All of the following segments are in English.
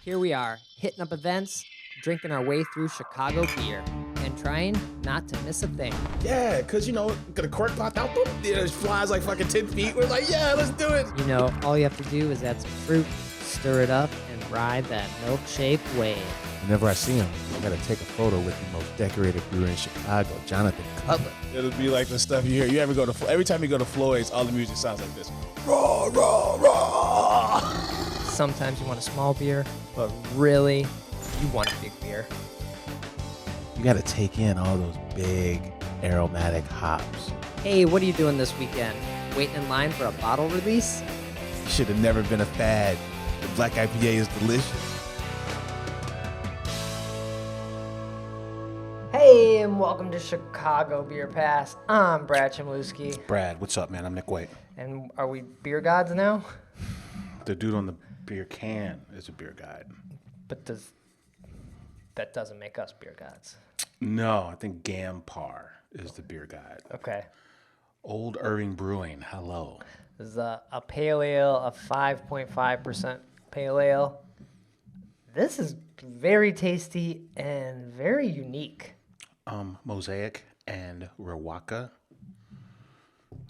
Here we are, hitting up events, drinking our way through Chicago beer, and trying not to miss a thing. Yeah, because, got a cork popped out, boom, it flies like fucking 10 feet. We're like, yeah, let's do it. All you have to do is add some fruit, stir it up, and ride that milk-shaped wave. Whenever I see him, I gotta take a photo with the most decorated brewer in Chicago, Jonathan Cutler. It'll be like the stuff you hear. You ever go to, every time you go to Floyd's, all the music sounds like this. Raw, raw, raw. Sometimes you want a small beer, but really, you want a big beer. You gotta take in all those big aromatic hops. Hey, what are you doing this weekend? Waiting in line for a bottle release? You should have never been a fad. The black IPA is delicious. Hey, and welcome to Chicago Beer Pass. I'm Brad Chmielewski. Brad, what's up, man? I'm Nik White. And are we beer gods now? The dude on the beer can is a beer guide. But that doesn't make us beer gods. No, I think Gampar is the beer guide. Okay. Old Irving Brewing, hello. This is a pale ale, a 5.5% pale ale. This is very tasty and very unique. Mosaic and Rawaka.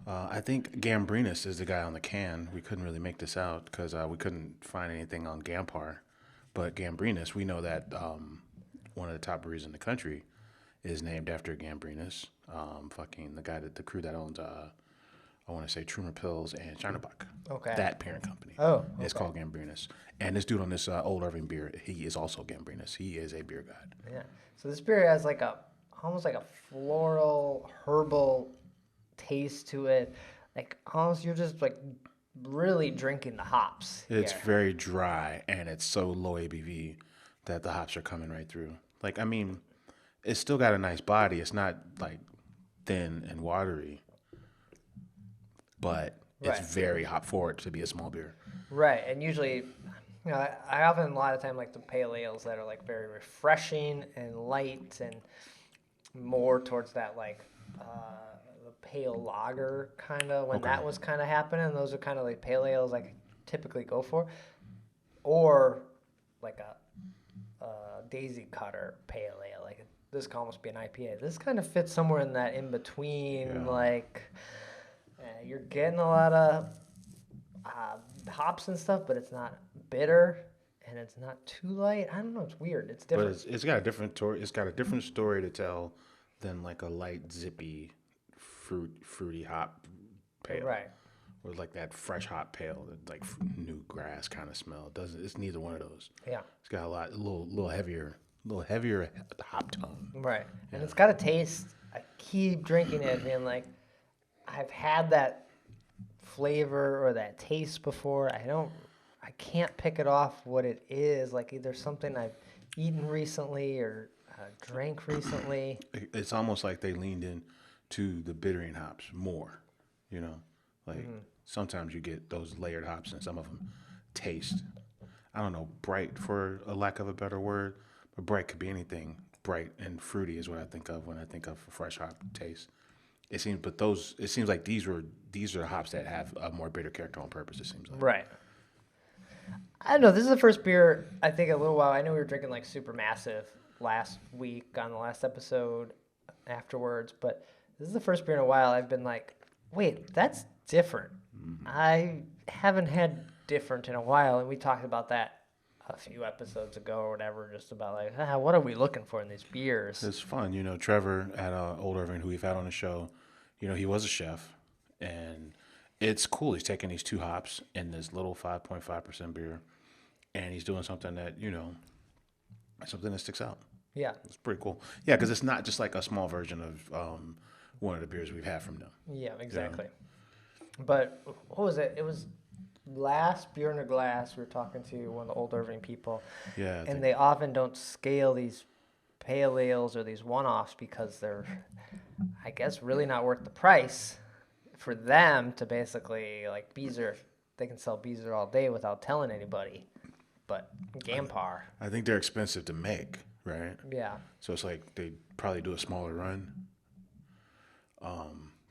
I think Gambrinus is the guy on the can. We couldn't really make this out because we couldn't find anything on Gampar. But Gambrinus, we know that one of the top breweries in the country is named after Gambrinus. The crew that owns, I want to say Trumer Pills and Chinabuck. Okay. That parent company. Oh, okay. It's called Gambrinus. And this dude on this Old Irving beer, he is also Gambrinus. He is a beer guide. Yeah. So this beer has almost like a floral, herbal taste to it. Like almost you're just like really drinking the hops. It's here. very dry, and it's so low ABV that the hops are coming right through. It's still got a nice body. It's not like thin and watery, but it's very hop forward to be a small beer. Right, and usually, I often a lot of time like the pale ales that are like very refreshing and light and more towards that like the pale lager kind of when that was kind of happening. Those are kind of like pale ales I typically go for, or like a daisy cutter pale ale. Like this could almost be an IPA. This kind of fits somewhere in that in between. Yeah. Like you're getting a lot of hops and stuff, but it's not bitter and it's not too light. I don't know. It's weird. It's different. But it's got a different story. It's got a different story to tell than like a light, zippy, fruity hop pale. Right. Or like that fresh hop pale, that like new grass kind of smell. It's neither one of those. Yeah. It's got a little heavier hop tone. Right. And it's got a taste. I keep drinking it, being like, I've had that flavor or that taste before. I can't pick it off what it is. Like either something I've eaten recently or drank recently. It's almost like they leaned in to the bittering hops more, Sometimes you get those layered hops and some of them taste, I don't know, bright for a lack of a better word, but bright could be anything. Bright and fruity is what I think of when I think of fresh hop taste. It seems like these are the hops that have a more bitter character on purpose, it seems like. Right. I don't know. This is the first beer, I think, a little while. I know we were drinking like Supermassive last week on the last episode afterwards, but this is the first beer in a while I've been like, wait, that's different. Mm-hmm. I haven't had different in a while, and we talked about that a few episodes ago or whatever, just about like, what are we looking for in these beers? It's fun. Trevor at Old Irving, who we've had on the show, he was a chef, and it's cool. He's taking these two hops in this little 5.5% beer, and he's doing something that, something that sticks out. Yeah. It's pretty cool. Yeah, because it's not just like a small version of one of the beers we've had from them. Yeah, exactly. But what was it? It was last Beer in a Glass. We were talking to one of the Old Irving people. Yeah. And they often don't scale these pale ales or these one-offs because they're, I guess, really not worth the price for them to basically, like, Beezer. They can sell Beezer all day without telling anybody. But Gampar. I think they're expensive to make, right? Yeah. So it's like they probably do a smaller run.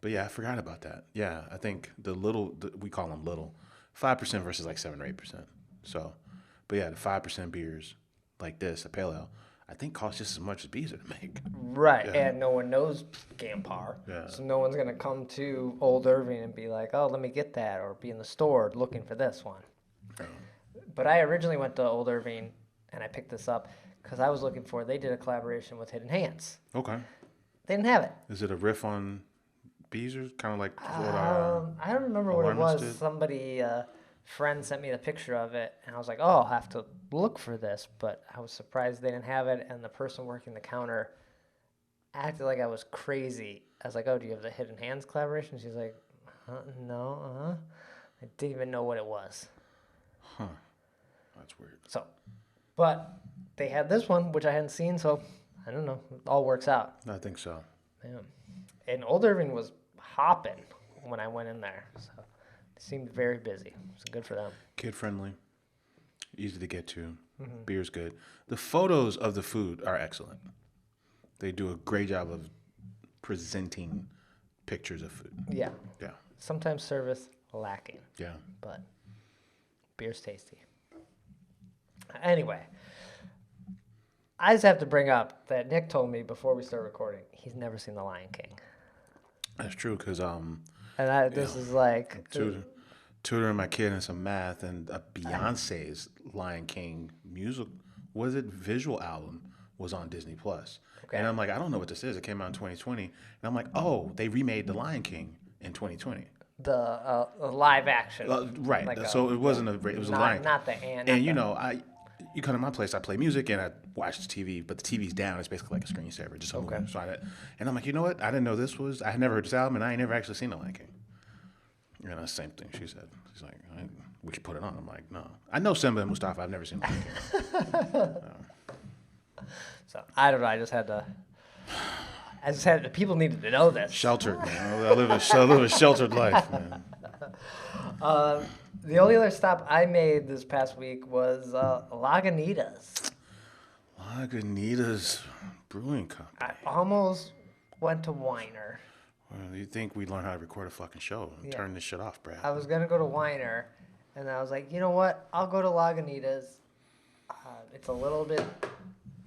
But yeah, I forgot about that. Yeah, I think we call them little, 5% versus like 7 or 8%. So, But yeah, the 5% beers like this, a pale ale, I think cost just as much as Beezer to make. Right, Yeah. and no one knows Gampar, Yeah. so no one's gonna come to Old Irving and be like, "Oh, let me get that," or be in the store looking for this one. Yeah. But I originally went to Old Irving, and I picked this up because I was looking for. They did a collaboration with Hidden Hands. Okay. They didn't have it. Is it a riff on Beezer? Kind of like what I don't remember what it was. Alarmist did? Somebody, friend sent me the picture of it, and I was like, "Oh, I'll have to look for this." But I was surprised they didn't have it, and the person working the counter acted like I was crazy. I was like, "Oh, do you have the Hidden Hands collaboration?" She's like, "No, I didn't even know what it was." Huh. That's weird. So, but they had this one, which I hadn't seen, so I don't know. It all works out. I think so. Yeah. And Old Irving was hopping when I went in there, so they seemed very busy. So good for them. Kid friendly, easy to get to. Beer's good. The photos of the food are excellent. They do a great job of presenting pictures of food. Yeah. Yeah. Sometimes service lacking, Yeah. but beer's tasty. Anyway, I just have to bring up that Nick told me before we start recording he's never seen The Lion King, That's true because and this is like tutoring my kid in some math and Beyonce's Lion King music, was it visual album, was on Disney Plus. Okay. And I'm like, I don't know what this is. It came out in 2020. And I'm like, oh, they remade The Lion King in 2020. the live action, Right. like So it wasn't it was a Lion. not the and And you know, you come to my place, I play music and I watch the TV, but the TV's down. It's basically like a screensaver, just okay. So and I'm like, you know what? I didn't know this was. I had never heard this album, and I ain't never actually seen The Lion King. You know, same thing she said. She's like, we should put it on. I'm like, no. I know Simba and Mustafa. I've never seen The Lion King. So I don't know. I just had to. People needed to know this. Sheltered, man. I live a sheltered life, man. The only other stop I made this past week was Lagunitas. Lagunitas Brewing Company. I almost went to Weiner. Well, you think we'd learn how to record a fucking show and turn this shit off, Brad? I was gonna go to Weiner, and I was like, you know what? I'll go to Lagunitas. It's a little bit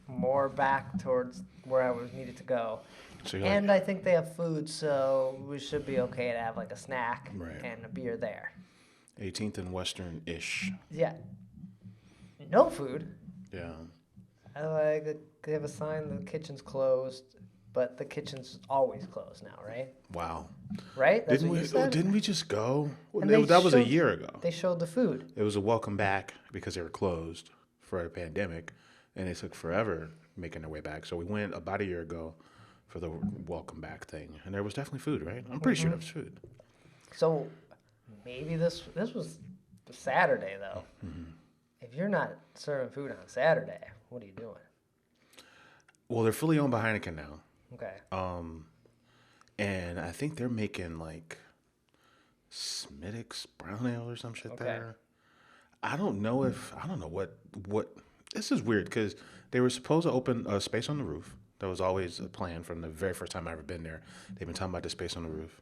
more back towards where I was needed to go. So And I think they have food, so we should be okay to have like a snack Right. and a beer there. 18th and Western-ish. Yeah. No food. Yeah. They have a sign the kitchen's closed, but the kitchen's always closed now, right? Wow. Right? That's Didn't what we? you said? Didn't we just go? Well, And they that was a showed- year ago. They showed the food. It was a welcome back because they were closed for a pandemic, and it took forever making their way back. So we went about a year ago for the welcome back thing, and there was definitely food, right? I'm pretty sure there was food. So maybe this was Saturday though. If you're not serving food on Saturday, what are you doing? Well, they're fully owned by Heineken now, Okay. and I think they're making like Smittix Brown Ale or some shit Okay. there. I don't know what. This is weird because they were supposed to open a space on the roof. That was always a plan from the very first time I ever been there. They've been talking about the space on the roof.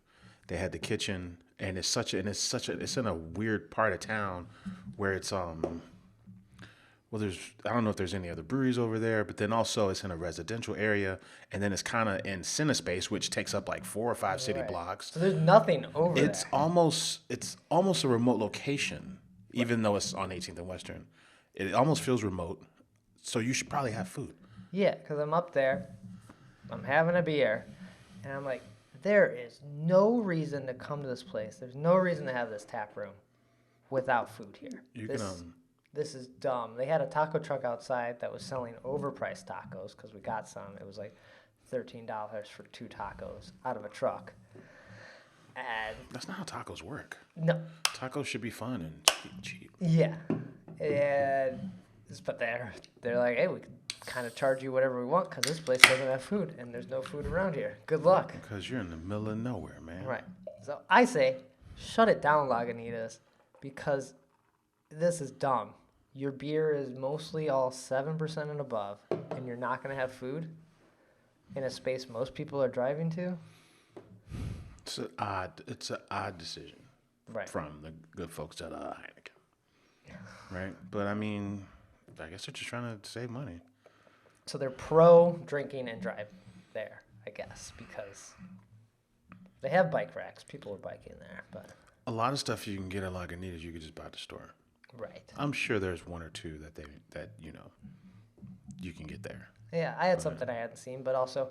They had the kitchen, and it's in a weird part of town where it's well, I don't know if there's any other breweries over there, but then also it's in a residential area, and then it's kind of in Cinespace, which takes up like 4 or 5 city Right. blocks. So there's nothing over It's there. almost a remote location, even though it's on 18th and Western. It almost feels remote, so you should probably have food. Yeah, because I'm up there, I'm having a beer, and I'm like, there is no reason to come to this place. There's no reason to have this tap room without food here. This is dumb. They had a taco truck outside that was selling overpriced tacos because we got some. It was like $13 for 2 tacos out of a truck. And That's not how tacos work. no, Tacos should be fun and cheap. yeah, but they're like, hey, we can kind of charge you whatever we want because this place doesn't have food and there's no food around here. Good luck. Because you're in the middle of nowhere, man. Right. So I say, shut it down, Lagunitas, because this is dumb. Your beer is mostly all 7% and above, and you're not going to have food in a space most people are driving to? It's an odd decision Right. from the good folks at Heineken. right? But I mean, I guess they're just trying to save money. So they're pro drinking and drive there, I guess, because they have bike racks. People are biking there, but A lot of stuff you can get at Lagunitas, you could just buy at the store. right. I'm sure there's one or two that you can get there. Yeah, I had something I hadn't seen, but also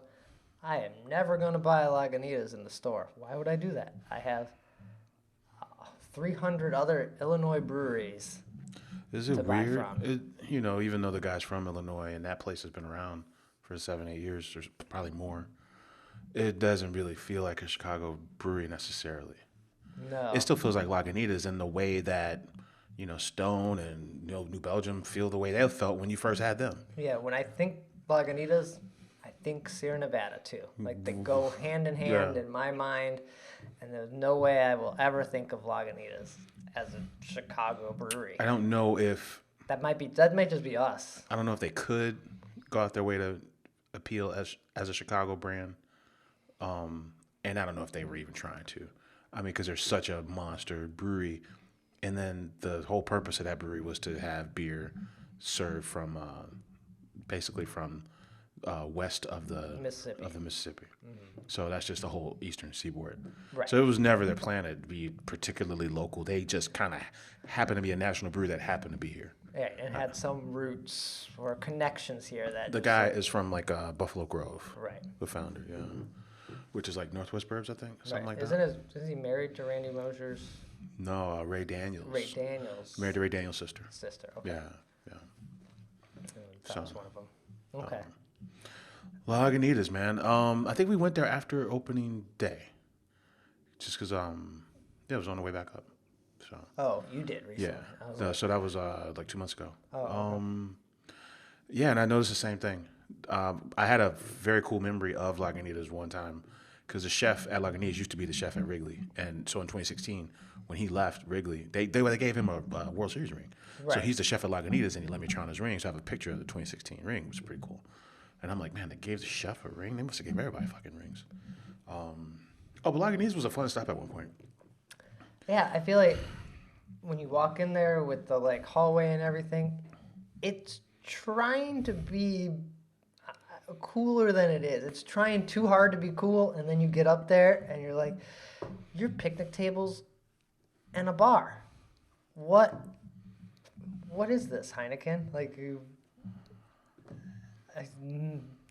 I am never going to buy a Lagunitas in the store. Why would I do that? I have 300 other Illinois breweries. Is it to buy weird? from. Even though the guy's from Illinois and that place has been around for 7-8 years or probably more, it doesn't really feel like a Chicago brewery necessarily. No. It still feels like Lagunitas in the way that Stone and New Belgium feel the way they felt when you first had them. Yeah, when I think Lagunitas, I think Sierra Nevada too. Like they go hand in hand in my mind, and there's no way I will ever think of Lagunitas as a Chicago brewery. I don't know if That might just be us. I don't know if they could go out their way to appeal as a Chicago brand, and I don't know if they were even trying to. I mean, because they're such a monster brewery, and then the whole purpose of that brewery was to have beer served from basically from west of the Mississippi. Mm-hmm. So that's just the whole eastern seaboard. Right. So it was never their plan to be particularly local. They just kind of happened to be a national brewery that happened to be here. Yeah, and had some roots or connections here that The guy is from like Buffalo Grove. Right. The founder, yeah. Which is like Northwest Burbs, I think, something like Isn't that. Is he married to Randy Mosher's No, Ray Daniels. Ray Daniels' Married to Ray Daniels' sister. sister? Okay. Yeah. That was one of them. Okay. Lagunitas, man. I think we went there after opening day, just because it was on the way back up. So Oh, you did recently. yeah, I was No, like, so that was like 2 months ago. Oh, Yeah, and I noticed the same thing. I had a very cool memory of Lagunitas one time because the chef at Lagunitas used to be the chef at Wrigley, and so in 2016 when he left Wrigley, they gave him a World Series ring. So Right. he's the chef at Lagunitas, and he let me try on his ring. So I have a picture of the 2016 ring, which is pretty cool. And I'm like, man, they gave the chef a ring. They must have gave everybody fucking rings. But Lagunitas was a fun stop at one point. yeah, I feel like when you walk in there with the like hallway and everything, it's trying to be cooler than it is. It's trying too hard to be cool, and then you get up there and you're like, your picnic tables and a bar. What is this, Heineken? Like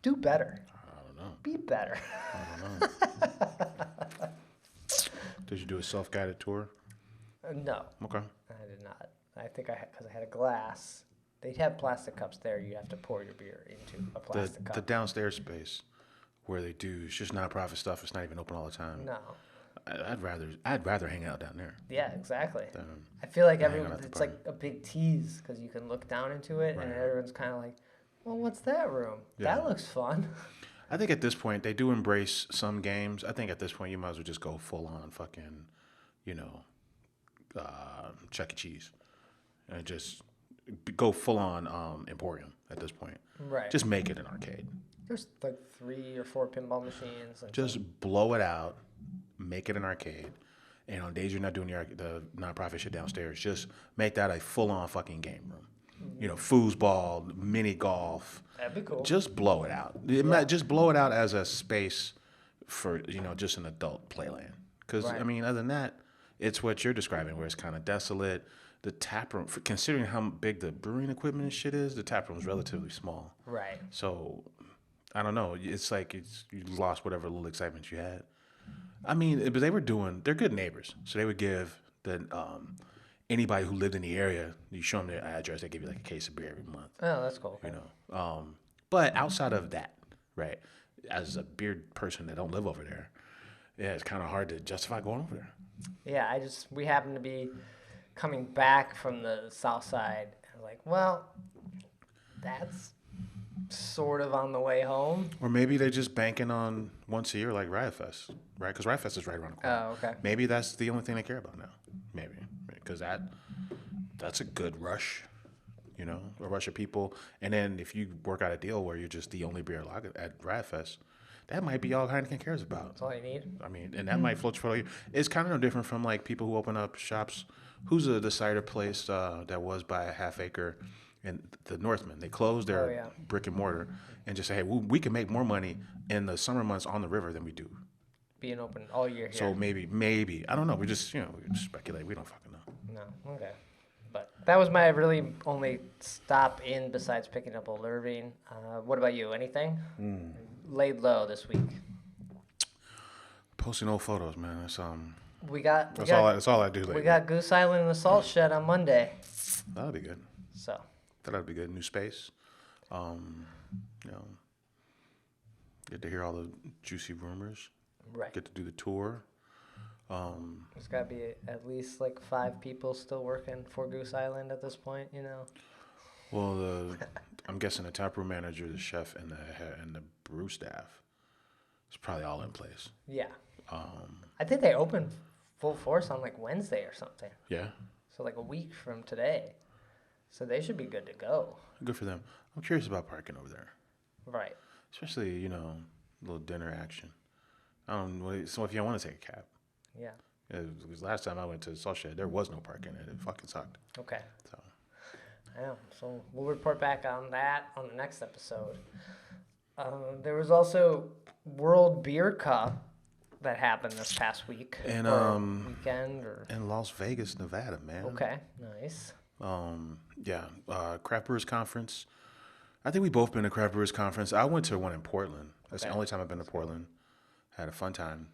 do better. I don't know. Be better. I don't know. Did you do a self-guided tour? No, Okay. I did not. I think because I had a glass. They'd have plastic cups there. You have to pour your beer into a plastic The cup. downstairs space where they do, it's just nonprofit stuff. It's not even open all the time. No. I'd rather hang out down there. Yeah, exactly. Than, I feel like hang everyone, out at the it's bar. like a big tease because you can look down into it and Right. everyone's kind of like, well, what's that room? Yeah. That looks fun. I think at this point they do embrace some games. I think at this point you might as well just go full on fucking, Chuck E. Cheese, and just go full on Emporium at this point. Right. Just make it an arcade. There's like 3 or 4 pinball machines. And Just blow it out, make it an arcade. And on days you're not doing the nonprofit shit downstairs, just make that a full on fucking game room. Foosball, mini golf. that'd be cool. Just blow it out. Just blow it out as a space for just an adult playland. Because Right. I mean, other than that, it's what you're describing, where it's kind of desolate. The tap room, considering how big the brewing equipment and shit is, the tap room is relatively small. Right. So I don't know. It's like you lost whatever little excitement you had. I mean, but they're good neighbors. So they would give anybody who lived in the area, you show them their address, they give you like a case of beer every month. Oh, that's cool. But outside of that, right, as a beer person that don't live over there, yeah, it's kind of hard to justify going over there. Yeah, we happen to be coming back from the south side. And like, well, that's sort of on the way home. Or maybe they're just banking on once a year like Riot Fest, right? Because Riot Fest is right around the corner. Oh, okay. Maybe that's the only thing they care about now. Maybe. Because that's a good rush, a rush of people. And then if you work out a deal where you're just the only beer at Riot Fest, that might be all Heineken cares about. That's all you need. I mean, and that might float your boat. It's kind of no different from like people who open up shops. Who's the cider place that was by a half acre in the Northman? They closed their brick and mortar and just say, hey, we can make more money in the summer months on the river than we do being open all year here. So maybe I don't know. We just speculate. We don't fucking know. No, okay. But that was my really only stop in besides picking up Old Irving. What about you? Anything? Laid low this week. Posting old photos, man. That's That's all I do lately. We got Goose Island and the Salt Shed on Monday. That'll be good. So. That'll be good. New space. Get to hear all the juicy rumors. Right. Get to do the tour. There's got to be at least like 5 people still working for Goose Island at this point, Well, I'm guessing the taproom manager, the chef, and the brew staff is probably all in place. Yeah. I think they open full force on like Wednesday or something. Yeah. So like a week from today. So they should be good to go. Good for them. I'm curious about parking over there. Right. Especially, a little dinner action. I don't know. So if you want to take a cab. Yeah. Because last time I went to the Salt Shed, there was no parking, and it fucking sucked. Okay. So. Yeah. So we'll report back on that on the next episode. There was also World Beer Cup that happened this past week. And weekend or in Las Vegas, Nevada, man. Okay. Nice. Craft Brewers Conference. I think we both been to Craft Brewers Conference. I went to one in Portland. That's the only time I've been to Portland. Had a fun time.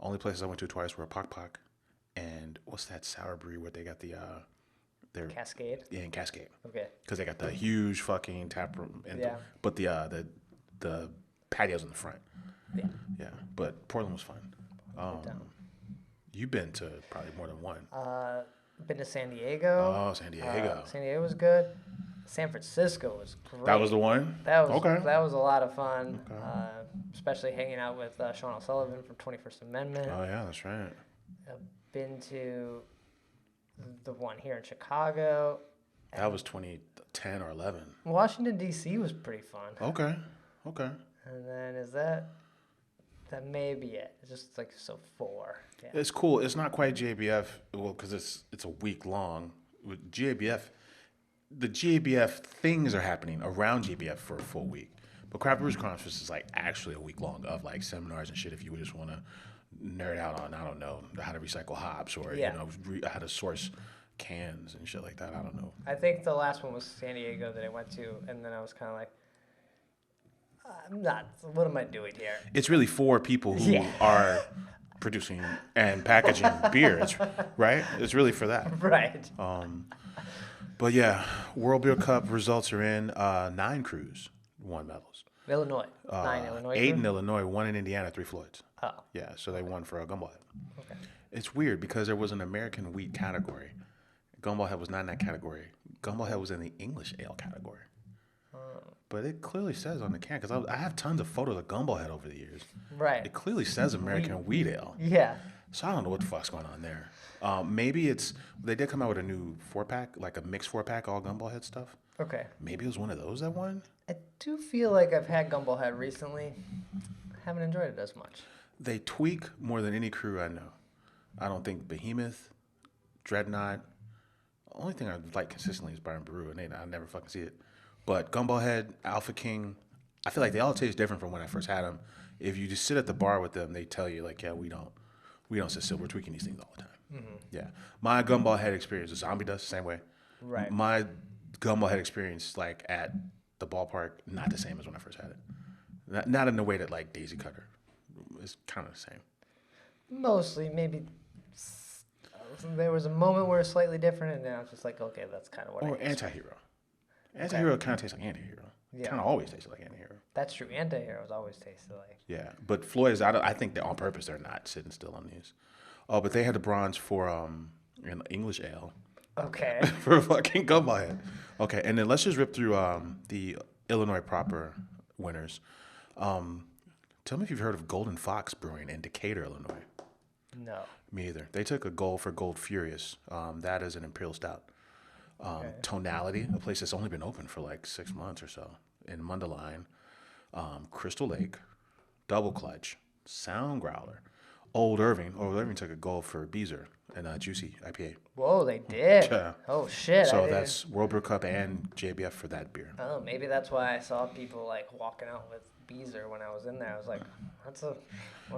Only places I went to twice were Pock Pock and what's that sour brewery where they got their Cascade? Yeah, in Cascade. Okay. Because they got the huge fucking tap room. But the patios in the front. Yeah. Yeah. But Portland was fun. You've been to probably more than one. Been to San Diego. Oh, San Diego. San Diego was good. San Francisco was great. That was the one? That was okay. That was a lot of fun, Okay. Especially hanging out with Sean O'Sullivan from 21st Amendment. Oh, yeah, that's right. I've been to the one here in Chicago. That was 2010 or 11. Washington, D.C. was pretty fun. Okay. And then that may be it. It's just like, 4. Yeah. It's cool. It's not quite GABF, well, because it's a week long. With GABF, the GABF things are happening around GABF for a full week. But Craft Brewers Conference is like actually a week long of like seminars and shit if you just want to nerd out on, I don't know, how to recycle hops or, how to source cans and shit like that. I don't know. I think the last one was San Diego that I went to, and then I was kind of like, what am I doing here? It's really for people who are producing and packaging beer, right? It's really for that. Right. But yeah, World Beer Cup results are in. 9 crews won medals. Illinois. 9 Illinois. 8 in Illinois, 1 in Indiana, 3 Floyds. Oh. Yeah, so they won for a Gumball Head. Okay. It's weird because there was an American wheat category. Gumball Head was not in that category. Gumball Head was in the English ale category. But it clearly says on the can, because I have tons of photos of Gumball Head over the years. Right. It clearly says American wheat ale. Yeah. So I don't know what the fuck's going on there. Maybe they did come out with a new 4-pack, like a mixed 4-pack, all Gumball Head stuff. Okay. Maybe it was one of those that won. I do feel like I've had Gumball Head recently. Haven't enjoyed it as much. They tweak more than any crew I know. I don't think Behemoth, Dreadnought. The only thing I like consistently is Byron Brew, and I never fucking see it. But Gumball Head, Alpha King, I feel like they all taste different from when I first had them. If you just sit at the bar with them, they tell you like, yeah, we don't sit still. We're tweaking these things all the time. Mm-hmm. Yeah, my Gumball Head experience, Zombie does the same way. Right. My Gumball Head experience, like at the ballpark, not the same as when I first had it. Not in the way that like Daisy Cutter is kind of the same. Mostly, maybe. There was a moment where it's slightly different, and now it's just like, okay, that's kind of what. Or Antihero. Antihero kind of tastes like Antihero. Yeah. Kind of always tastes like Antihero. That's true. Anti-heroes always tasted like. Yeah, but Floyd's, I think that on purpose they're not sitting still on these. Oh, but they had the bronze for an English ale. Okay. For fucking Gumball Head. Okay, and then let's just rip through the Illinois proper winners. Tell me if you've heard of Golden Fox Brewing in Decatur, Illinois. No. Me either. They took a gold for Gold Furious. That is an Imperial Stout. Tonality, a place that's only been open for like 6 months or so, in Mundelein. Crystal Lake, Double Clutch, Sound Growler, Old Irving. Old Irving took a gold for Beezer and Juicy IPA. Whoa, they did. Yeah. Oh shit. So that's World Beer Cup and JBF for that beer. Oh, maybe that's why I saw people like walking out with Beezer when I was in there. I was like, what's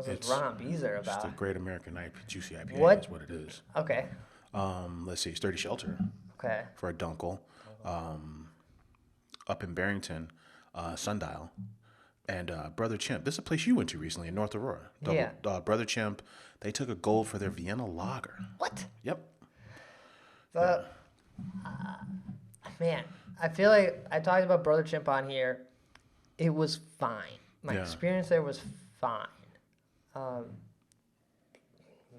this run on Beezer It's the about? Great American Juicy IPA What? is what it is. Okay. Let's see, Sturdy Shelter Okay. for a Dunkel. Up in Barrington, Sundial. And Brother Chimp. This is a place you went to recently in North Aurora. Yeah. Brother Chimp, they took a gold for their Vienna Lager. What? Yep. Man, I feel like I talked about Brother Chimp on here. It was fine. My experience there was fine.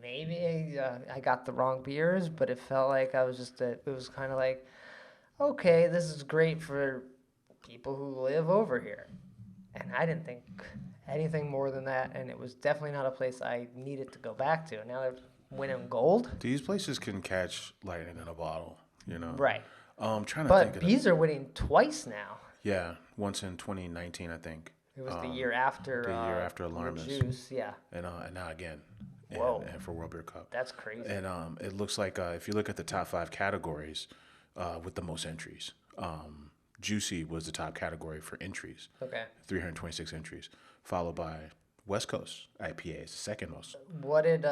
Maybe I got the wrong beers, but it felt like I was it was kind of like, okay, this is great for people who live over here. And I didn't think anything more than that, and it was definitely not a place I needed to go back to. Now they're winning gold. These places can catch lightning in a bottle, you know? Right. I'm trying to But think bees are winning twice now. Yeah, once in 2019, I think. It was the year after. The year after the Alarmist. Juice, yeah. And now again. Whoa. And for World Beer Cup. That's crazy. And it looks like if you look at the top 5 categories with the most entries, Juicy was the top category for entries. Okay. 326 entries, followed by West Coast IPA, is the second most. What did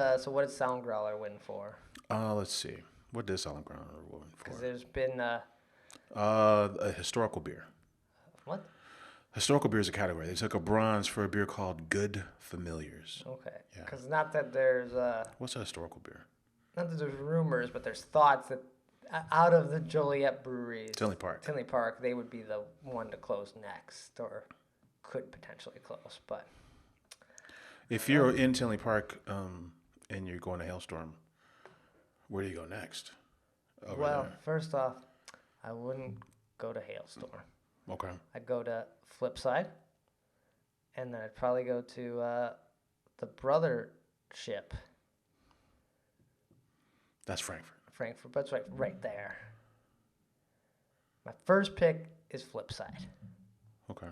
Sound Growler win for? Let's see. What did Sound Growler win for? Because there's been A historical beer. what? Historical beer is a category. They took a bronze for a beer called Good Familiars. Okay. Yeah. Because not that there's What's a historical beer? not that there's rumors, but there's thoughts that out of the Joliet breweries, Tinley Park. they would be the one to close next, or could potentially close. But If you're in Tinley Park and you're going to Hailstorm, where do you go next? Over well, there. first off, I wouldn't go to Hailstorm. Okay. I'd go to Flipside, and then I'd probably go to the Brothership, That's Frankfurt. Frankfurt. That's right there. My first pick is Flipside. Okay.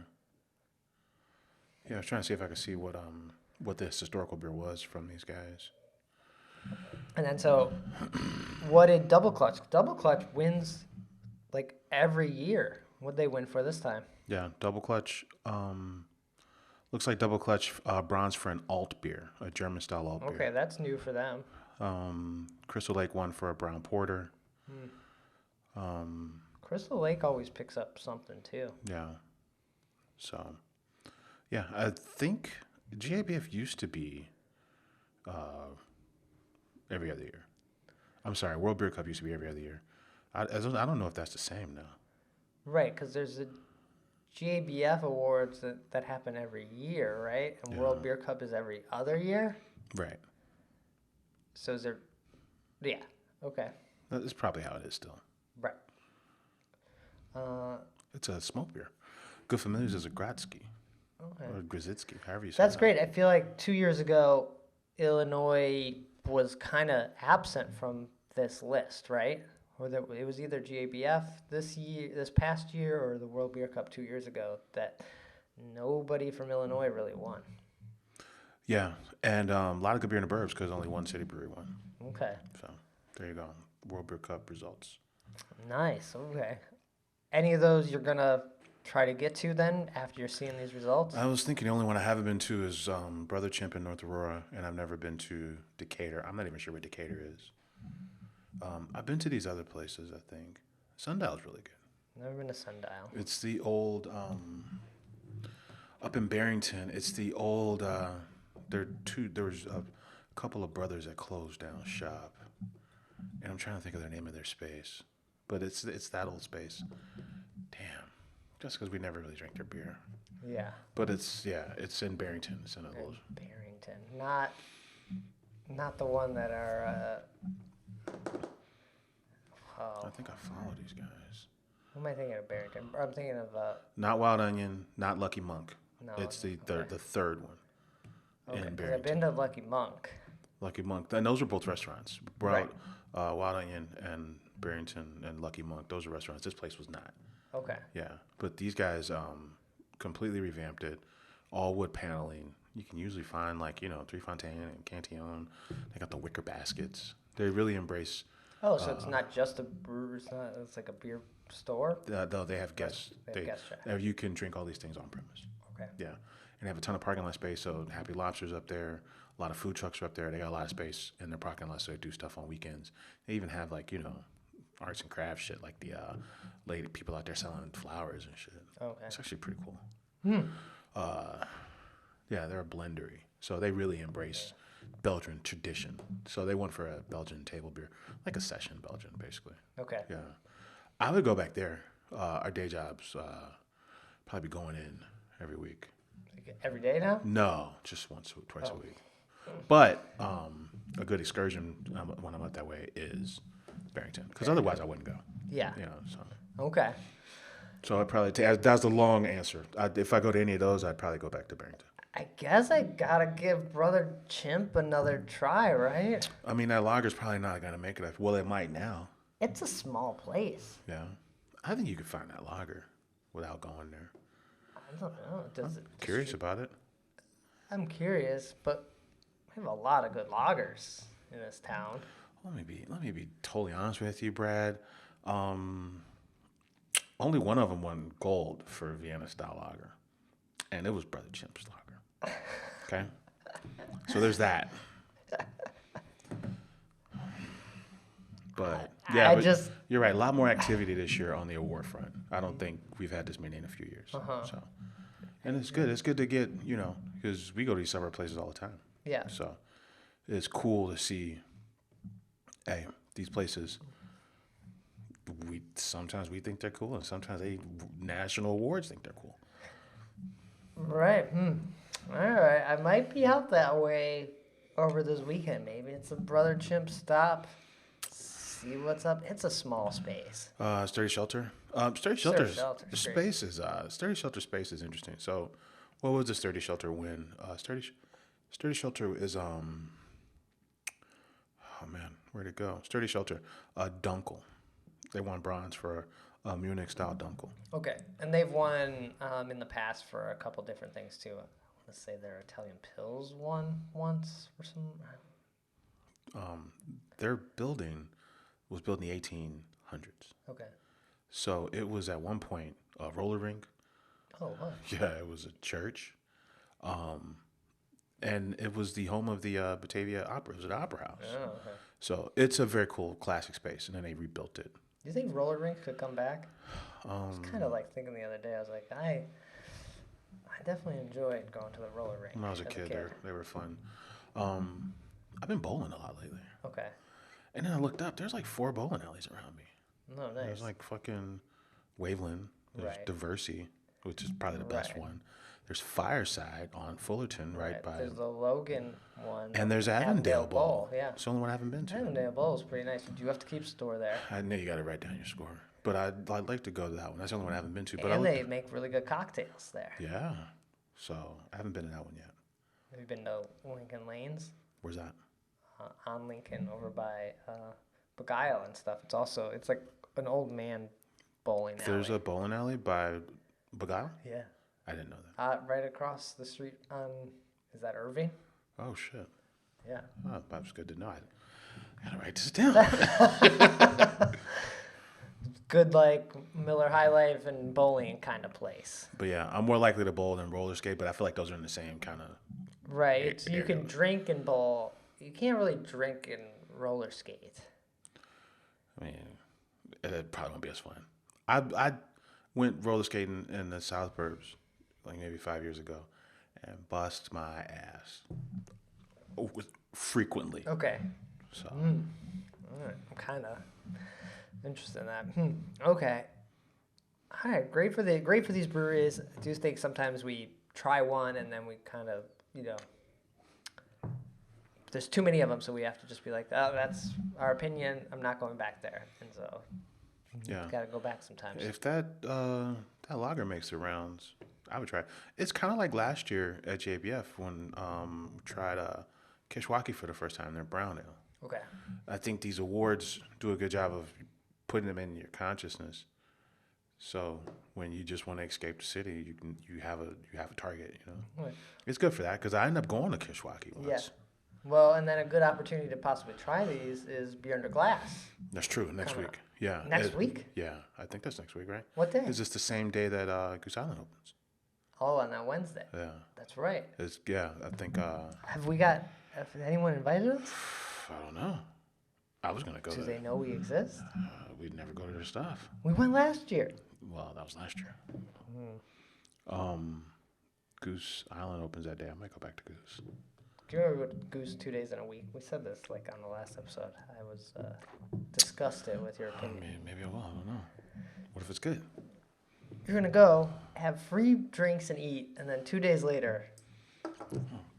Yeah, I was trying to see if I could see what this historical beer was from these guys. And then so, what did Double Clutch? Double Clutch wins like every year. What'd they win for this time? Yeah, Double Clutch. Looks like Double Clutch bronze for an alt beer, a German style alt beer. Okay, that's new for them. Crystal Lake won for a brown porter. Crystal Lake always picks up something too. Yeah. So, yeah, I think GABF used to be every other year. I'm sorry, World Beer Cup used to be every other year. I don't know if that's the same now. Right, because there's the GABF awards that happen every year, right? And World Beer Cup is every other year. Right. So is there? Yeah. Okay. That's probably how it is still. Right. It's a smoke beer. Good Familiars is a Gradsky. Okay. Or Grzycki, however you say That's that. great. I feel like 2 years ago, Illinois was kind of absent from this list, right? Or that it was either GABF this past year, or the World Beer Cup 2 years ago that nobody from Illinois really won. Yeah, and a lot of good beer in the burbs because only one city brewery won. Okay. So there you go. World Beer Cup results. Nice. Okay. Any of those you're gonna try to get to then after you're seeing these results? I was thinking the only one I haven't been to is Brother Chimp in North Aurora, and I've never been to Decatur. I'm not even sure where Decatur is. I've been to these other places, I think. Sundial's really good. Never been to Sundial. It's the old, up in Barrington, it's the old, there was a couple of brothers that closed down shop. And I'm trying to think of the name of their space. But it's that old space. Damn. Just because we never really drank their beer. Yeah. But it's in Barrington. It's in a little. Barrington. Not the one that are. I think I follow these guys. Who am I thinking of? Barrington. I'm thinking of. Not Wild Onion, not Lucky Monk. No, it's the okay. third one. Okay, In 'cause I've Barrington. been to Lucky Monk. Lucky Monk. And those are both restaurants. Right. Wild Onion and Barrington and Lucky Monk. Those are restaurants. This place was not. Okay. Yeah. But these guys completely revamped it. All wood paneling. you can usually find like, Three Fontaine and Cantillon. They got the wicker baskets. They really embrace. Oh, so it's not just a brewer. It's like a beer store. Though they have guests. They have guest chat. You can drink all these things on premise. Okay. Yeah, and they have a ton of parking lot space. So Happy Lobster's up there. A lot of food trucks are up there. They got a lot of space in their parking lot, so they do stuff on weekends. They even have like arts and crafts shit, like the lady people out there selling flowers and shit. Okay. It's actually pretty cool. Yeah, they're a blendery, so they really embrace Belgian tradition. So they went for a Belgian table beer, like a session Belgian, basically. Okay. Yeah, I would go back there. Our day jobs probably be going in every week. Like every day now? No, just once or twice a week. But a good excursion when I'm out that way is Barrington, because otherwise I wouldn't go. Yeah. So. Okay. So I'd probably that's the long answer. If I go to any of those, I'd probably go back to Barrington. I guess I gotta give Brother Chimp another try, right? I mean, that lager's probably not gonna make it. Well, it might now. It's a small place. Yeah, I think you could find that lager without going there. I don't know. Curious about it. I'm curious, but we have a lot of good lagers in this town. Let me be totally honest with you, Brad. Only one of them won gold for Vienna style lager, and it was Brother Chimp's lager. Okay, so there's that. But yeah, you're right. A lot more activity this year on the award front. I don't think we've had this many in a few years. So, and it's good. It's good to get because we go to these summer places all the time. Yeah. So it's cool to see. Hey, these places. Sometimes we think they're cool, and sometimes national awards think they're cool. Right. All right. I might be out that way over this weekend. Maybe it's a Brother Chimp stop. See what's up. It's a small space. Sturdy Shelter. Sturdy Shelter space is interesting. So, what was the Sturdy Shelter win? Sturdy Shelter is oh man, where'd it go? Sturdy Shelter, Dunkel. They won bronze for a Munich style Dunkel. Okay, and they've won in the past for a couple different things too. I want to say their Italian Pils won once or some. Their building was built in the 1800s. Okay. So it was at one point a roller rink. Oh, wow. Yeah, it was a church. And it was the home of the Batavia Opera. It was an opera house. Oh, okay. So it's a very cool classic space, and then they rebuilt it. Do you think roller rink could come back? I was kind of like thinking the other day. I was like, I definitely enjoyed going to the roller rink. When I was a kid. They were fun. I've been bowling a lot lately. Okay. And then I looked up. There's like 4 bowling alleys around me. No, nice. There's like fucking Waveland. There's Right. Diversey, which is probably the best one. There's Fireside on Fullerton, right by. There's the Logan one. And there's Avondale Bowl. Yeah. It's the only one I haven't been to. Avondale Bowl is pretty nice. Do you have to keep store there? I know you got to write down your score, but I'd like to go to that one. That's the only one I haven't been to. But And they make really good cocktails there. Yeah, so I haven't been to that one yet. Have you been to Lincoln Lanes? Where's that? On Lincoln, over by Beguile and stuff. It's like an old man bowling alley. There's a bowling alley by Beguile? Yeah. I didn't know that. Right across the street on, is that Irving? Oh shit. Yeah. Oh, that was good to know. I gotta write this down. Good, like, Miller High Life and bowling kind of place. But yeah, I'm more likely to bowl than roller skate, but I feel like those are in the same kind of. Right. You can drink and bowl. You can't really drink and roller skate. I mean, it probably won't be as fun. I went roller skating in the South Burbs like maybe 5 years ago and bust my ass frequently. Okay. So. All right. I'm kind of interested in that. Okay. All right. Great for these breweries. I do think sometimes we try one and then we kind of, there's too many of them, so we have to just be like, oh, that's our opinion. I'm not going back there. And so Yeah. got to go back sometimes. If that lager makes the rounds, I would try it. It's kind of like last year at JBF when we tried Kishwaukee for the first time, their brown ale. Okay. I think these awards do a good job of putting them in your consciousness. So when you just want to escape the city, you have a target. You know, Right. it's good for that because I ended up going to Kishwaukee once. Yeah. Well, and then a good opportunity to possibly try these is beer under glass. That's true. Next Coming week. Yeah. Next week? Yeah, I think that's next week, right? What day? Is this the same day that Goose Island opens? Oh, on that Wednesday. Yeah. That's right. I think. Have anyone invited us? I don't know. I was gonna go Do there. they know we exist? We'd never go to their stuff. We went last year. Well, that was last year. Hmm. Goose Island opens that day. I might go back to Goose. Do you remember what Goose 2 days in a week? We said this like on the last episode. I was disgusted with your opinion. Maybe I will. I don't know. What if it's good? You're gonna go have free drinks and eat, and then 2 days later,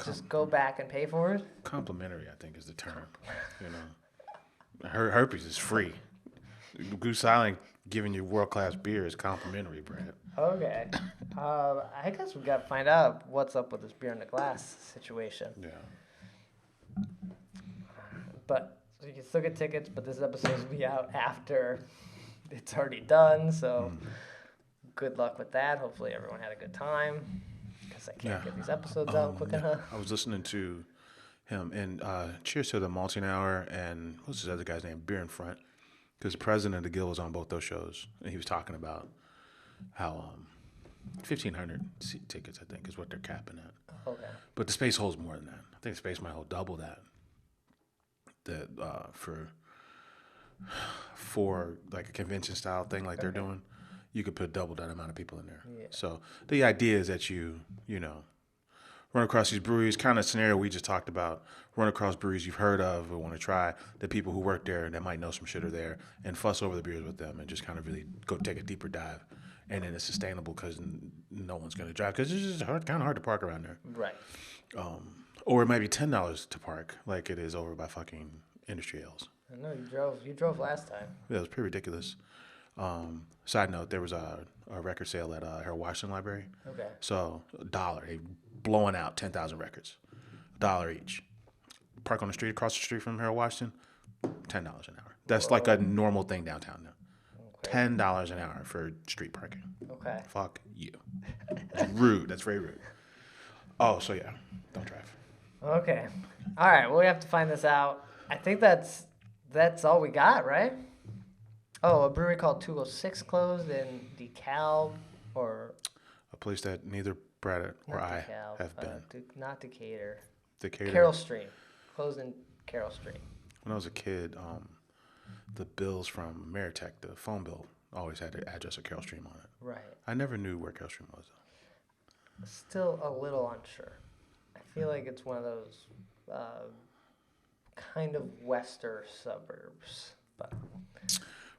just go back and pay for it. Complimentary, I think, is the term. You know, herpes is free. Goose Island giving you world class beer is complimentary, Brad. Okay. I guess we gotta find out what's up with this beer in the glass situation. Yeah. But so you can still get tickets, but this episode will be out after it's already done. So good luck with that. Hopefully everyone had a good time because I can't get these episodes out quick enough. I was listening to him, and cheers to the Malting Hour and what's this other guy's name? Beer in Front, because the president of the guild was on both those shows, and he was talking about how 1,500 seat tickets, I think, is what they're capping at. Okay. But the space holds more than that. I think the space might hold double that. For like a convention style thing like they're doing, you could put double that amount of people in there. Yeah. So the idea is that you run across these breweries, kind of scenario we just talked about, run across breweries you've heard of or want to try, the people who work there that might know some shit are there, and fuss over the beers with them and just kind of really go take a deeper dive. And then it's sustainable because no one's going to drive because it's just kind of hard to park around there. Right. Or it might be $10 to park like it is over by fucking Industry Ales. I know you drove last time. Yeah, it was pretty ridiculous. Side note, there was a record sale at Harold Washington Library. Okay. So $1, they blowing out 10,000 records, $1 each. Park on the street, across the street from Harold Washington, $10 an hour. That's like a normal thing downtown now. Okay. $10 an hour for street parking. Okay. Fuck you. That's rude. That's very rude. Oh, so yeah, don't drive. Okay. All right. Well, we have to find this out. I think that's all we got, right? Oh, a brewery called 206 closed in DeKalb, or A place that neither Brad or not I DeKalb, have been. not Decatur. Decatur. Carroll Stream, closed in Carroll Stream. When I was a kid, the bills from Ameritech, the phone bill, always had the address of Carroll Stream on it. Right. I never knew where Carroll Stream was, though. Still a little unsure. I feel like it's one of those kind of western suburbs, but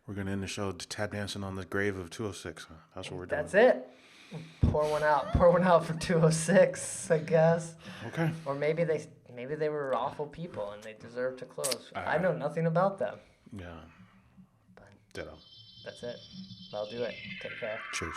We're going to end the show tap dancing on the grave of 206. Huh? That's what we're doing. that's it. Pour one out for 206, I guess. Okay. Or maybe they were awful people and they deserve to close. I I know nothing about them. Yeah. But Ditto. that's it. I'll do it. Take care. Cheers.